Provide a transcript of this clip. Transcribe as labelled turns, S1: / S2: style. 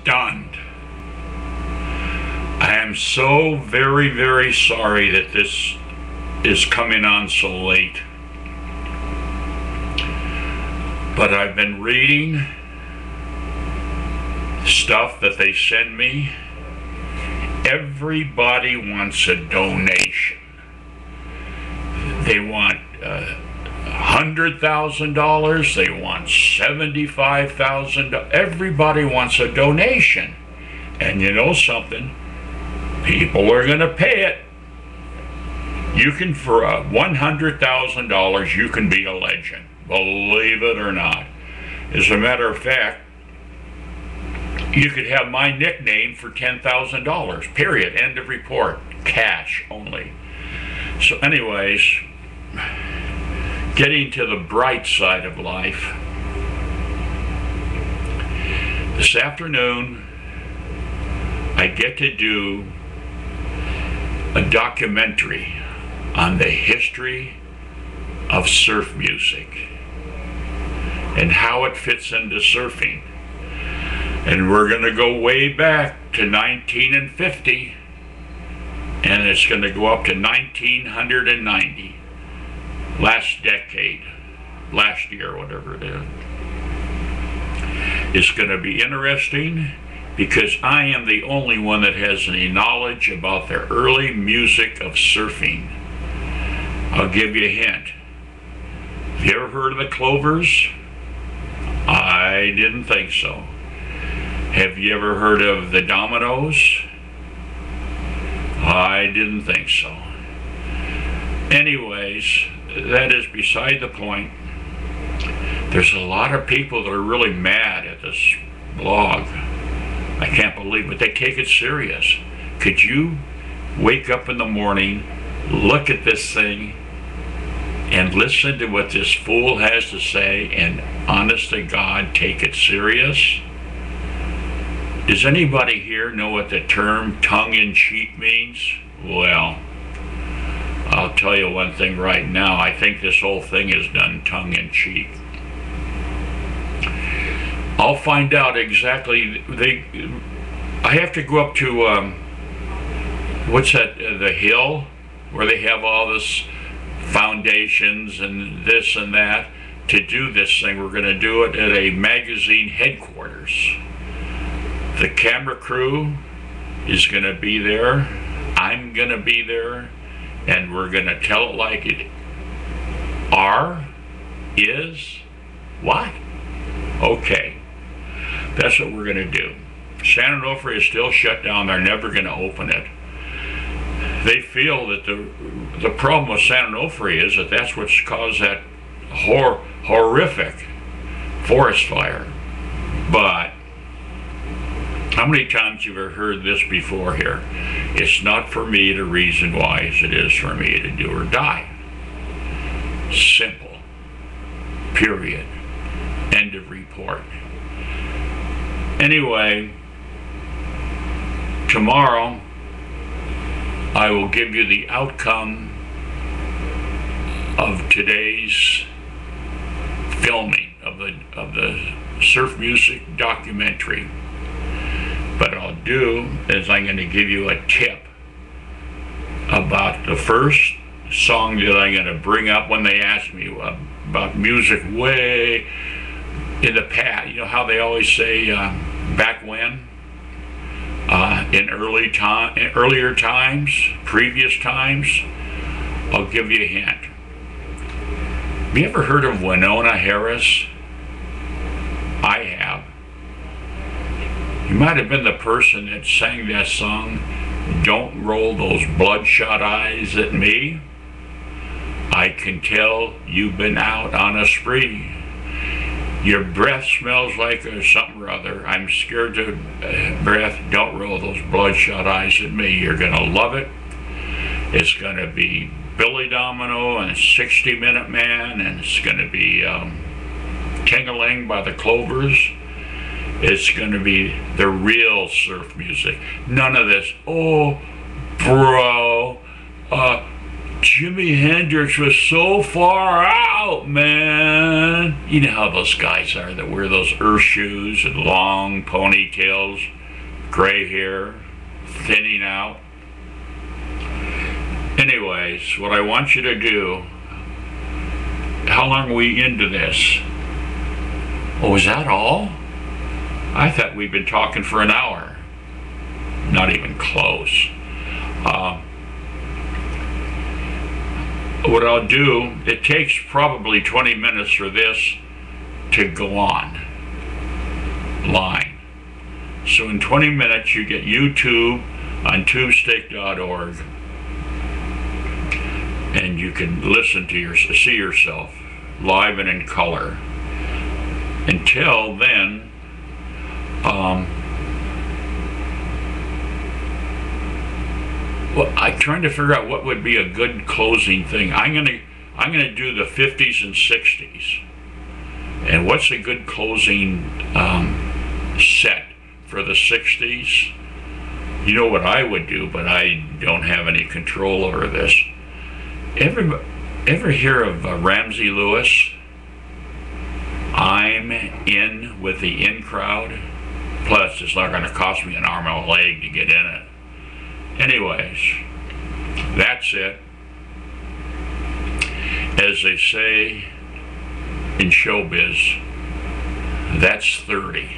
S1: stunned. I am so very, very sorry that this is coming on so late. But I've been reading stuff that they send me. Everybody wants a donation. They want $100,000. They want $75,000. Everybody wants a donation. And you know something? People are going to pay it. You can, for $100,000, you can be a legend. Believe it or not. As a matter of fact, you could have my nickname for $10,000, period. End of report. Cash only. So anyways, getting to the bright side of life. This afternoon, I get to do a documentary on the history of surf music and how it fits into surfing. And we're going to go way back to 1950, and it's going to go up to 1990, last decade, last year, whatever it is. It's going to be interesting because I am the only one that has any knowledge about the early music of surfing. I'll give you a hint. Have you ever heard of the Clovers? I didn't think so. Have you ever heard of the Dominoes? I didn't think so. Anyways, that is beside the point. There's a lot of people that are really mad at this blog. I can't believe it. They take it serious. Could you wake up in the morning, look at this thing, and listen to what this fool has to say, and honest to God, take it serious? Does anybody here know what the term tongue-in-cheek means? Well, I'll tell you one thing right now. I think this whole thing is done tongue-in-cheek. I'll find out exactly. I have to go up to, what's that, the hill, where they have all this foundations and this and that to do this thing. We're going to do it at a magazine headquarters. The camera crew is going to be there. I'm going to be there. And we're going to tell it like it is, what? Okay. That's what we're going to do. San Onofre is still shut down. They're never going to open it. They feel that the problem with San Onofre is that that's what's caused that horrific forest fire. But how many times have you ever heard this before here? It's not for me to reason why as it is for me to do or die. Simple. Period. End of report. Anyway, tomorrow I will give you the outcome of today's filming of the surf music documentary. But I'll do is I'm going to give you a tip about the first song that I'm going to bring up when they ask me about music way in the past. You know how they always say back when, in earlier times, previous times. I'll give you a hint. Have you ever heard of Wynonie Harris? I have. You might have been the person that sang that song, "Don't Roll Those Bloodshot Eyes at Me." I can tell you've been out on a spree. Your breath smells like something or other. I'm scared to breath. Don't roll those bloodshot eyes at me. You're going to love it. It's going to be Billy Domino and 60 Minute Man, and it's going to be Ting-a-Ling by the Clovers. It's going to be the real surf music. None of this, oh, bro, Jimi Hendrix was so far out, man. You know how those guys are that wear those earth shoes and long ponytails. gray hair thinning out. Anyways, what I want you to do, how long are we into this? Oh, is that all? I thought we'd been talking for an hour. Not even close. What I'll do, it takes probably 20 minutes for this to go online. So in 20 minutes you get YouTube on tubestick.org, and you can listen to see yourself live and in color. Until then, well, I'm trying to figure out what would be a good closing thing. I'm gonna do the 50s and 60s. And what's a good closing set for the 60s? You know what I would do, but I don't have any control over this. Ever hear of Ramsey Lewis? I'm in with the in crowd. Plus, it's not going to cost me an arm and a leg to get in it. Anyways, that's it. As they say in showbiz, that's 30.